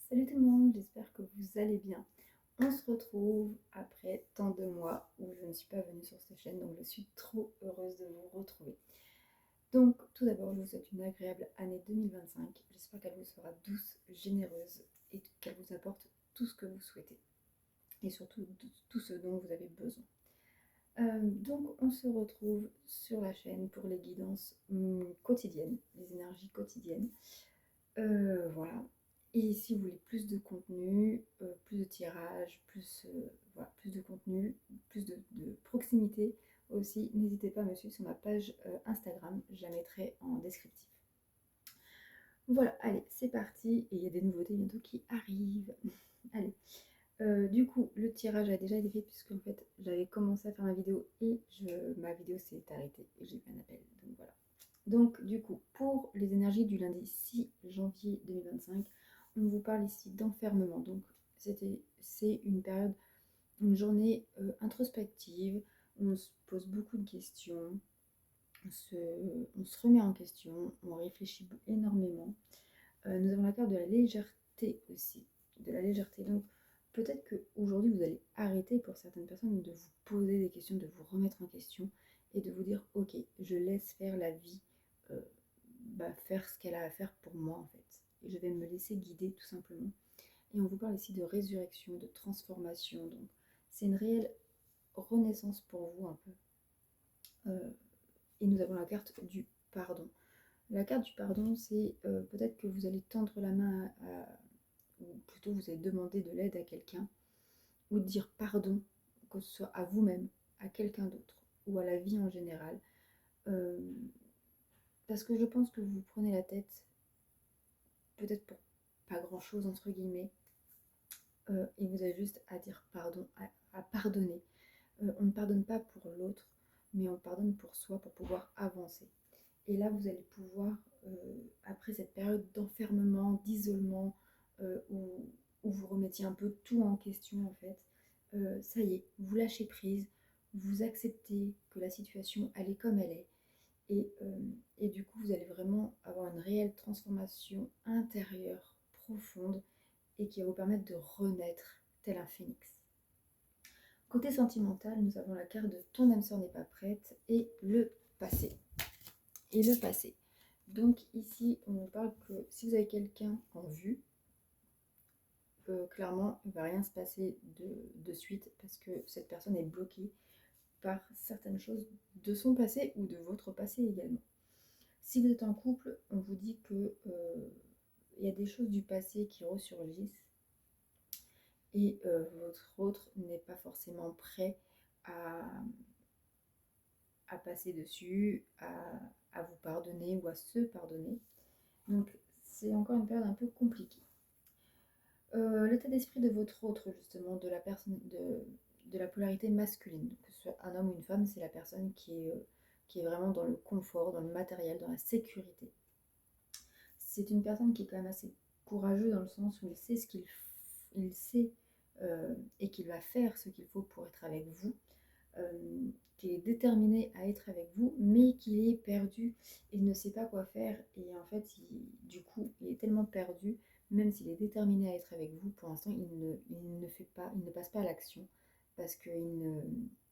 Salut tout le monde, j'espère que vous allez bien. On se retrouve après tant de mois où je ne suis pas venue sur cette chaîne, donc je suis trop heureuse de vous retrouver. Donc tout d'abord, je vous souhaite une agréable année 2025. J'espère qu'elle vous sera douce, généreuse et qu'elle vous apporte tout ce que vous souhaitez et surtout tout ce dont vous avez besoin. Donc on se retrouve sur la chaîne pour les guidances quotidiennes, les énergies quotidiennes. Voilà. Et si vous voulez plus de contenu, plus de tirages, voilà, plus de contenu, plus de proximité aussi, n'hésitez pas à me suivre sur ma page Instagram, je la mettrai en descriptif. Voilà, allez, c'est parti. Et il y a des nouveautés bientôt qui arrivent. Allez. Du coup, le tirage a déjà été fait puisque en fait j'avais commencé à faire ma vidéo et ma vidéo s'est arrêtée et j'ai eu un appel. Donc voilà. Donc du coup, pour les énergies du lundi 6 janvier 2025, on vous parle ici d'enfermement. Donc c'est une période, une journée introspective. On se pose beaucoup de questions, on se remet en question, on réfléchit énormément. Nous avons la carte de la légèreté aussi, de la légèreté. Donc peut-être qu'aujourd'hui vous allez arrêter pour certaines personnes de vous poser des questions, de vous remettre en question et de vous dire ok, je laisse faire la vie, euh, faire ce qu'elle a à faire pour moi en fait. Et je vais me laisser guider tout simplement. Et on vous parle ici de résurrection, de transformation. Donc c'est une réelle renaissance pour vous un peu. Et nous avons la carte du pardon. La carte du pardon, c'est peut-être que vous allez tendre la main ou plutôt vous allez demander de l'aide à quelqu'un, ou dire pardon, que ce soit à vous-même, à quelqu'un d'autre, ou à la vie en général. Euh, Parce que je pense que vous prenez la tête, peut-être pour pas grand-chose, entre guillemets, et vous avez juste à dire pardon, à pardonner. On ne pardonne pas pour l'autre, mais on pardonne pour soi, pour pouvoir avancer. Et là, vous allez pouvoir, après cette période d'enfermement, d'isolement, où vous remettiez un peu tout en question, en fait, ça y est, vous lâchez prise, vous acceptez que la situation, elle est comme elle est. Et du coup, vous allez vraiment avoir une réelle transformation intérieure, profonde, et qui va vous permettre de renaître tel un phénix. Côté sentimental, nous avons la carte de ton âme sœur n'est pas prête et le passé. Et le passé. Donc ici, on nous parle que si vous avez quelqu'un en vue, clairement, il ne va rien se passer de suite parce que cette personne est bloquée par certaines choses de son passé ou de votre passé également. Si vous êtes en couple, on vous dit que il y a des choses du passé qui ressurgissent et votre autre n'est pas forcément prêt à, à passer dessus, à vous pardonner ou à se pardonner. Donc c'est encore une période un peu compliquée. L'état d'esprit de votre autre, justement, de la personne, de la polarité masculine, que ce soit un homme ou une femme, c'est la personne qui est vraiment dans le confort, dans le matériel, dans la sécurité. C'est une personne qui est quand même assez courageuse dans le sens où il sait ce il sait et qu'il va faire ce qu'il faut pour être avec vous, qui est déterminé à être avec vous, mais qui est perdu, il ne sait pas quoi faire et en fait, du coup, il est tellement perdu, même s'il est déterminé à être avec vous, pour l'instant, il ne fait pas, il ne passe pas à l'action parce il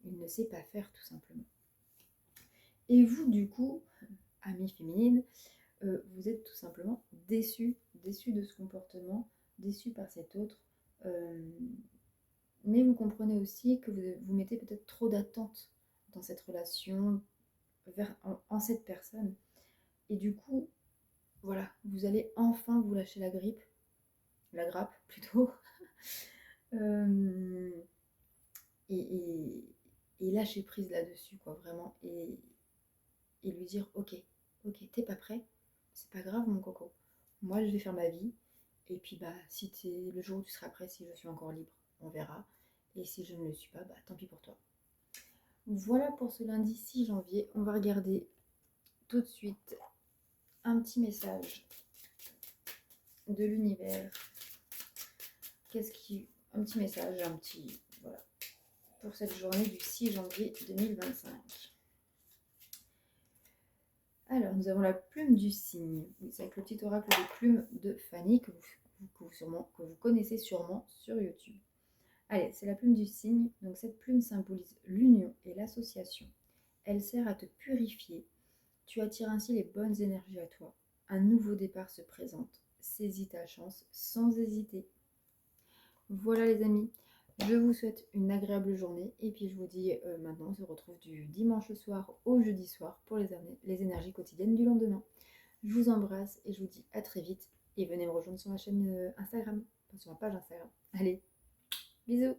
ne sait pas faire tout simplement. Et vous, du coup, amie féminine, vous êtes tout simplement déçu de ce comportement, déçu par cet autre. Euh, mais vous comprenez aussi que vous mettez peut-être trop d'attentes dans cette relation, en cette personne. Et du coup, voilà, vous allez enfin vous lâcher la grappe plutôt, euh, et, et lâcher prise là-dessus, quoi, vraiment. Et lui dire, ok, t'es pas prêt, c'est pas grave, mon coco. Moi, je vais faire ma vie. Et puis, bah, si t'es le jour où tu seras prêt, si je suis encore libre, on verra. Et si je ne le suis pas, bah, tant pis pour toi. Voilà pour ce lundi 6 janvier. On va regarder tout de suite un petit message de l'univers. Un petit message, voilà, pour cette journée du 6 janvier 2025. Alors, nous avons la plume du cygne. Oui, c'est avec le petit oracle de plume de Fanny que que vous connaissez sûrement sur YouTube. Allez, c'est la plume du cygne. Donc cette plume symbolise l'union et l'association. Elle sert à te purifier. Tu attires ainsi les bonnes énergies à toi. Un nouveau départ se présente. Saisis ta chance sans hésiter. Voilà les amis, je vous souhaite une agréable journée et puis je vous dis maintenant on se retrouve du dimanche soir au jeudi soir pour les énergies quotidiennes du lendemain. Je vous embrasse et je vous dis à très vite et venez me rejoindre sur ma chaîne Instagram, enfin sur ma page Instagram. Allez, bisous!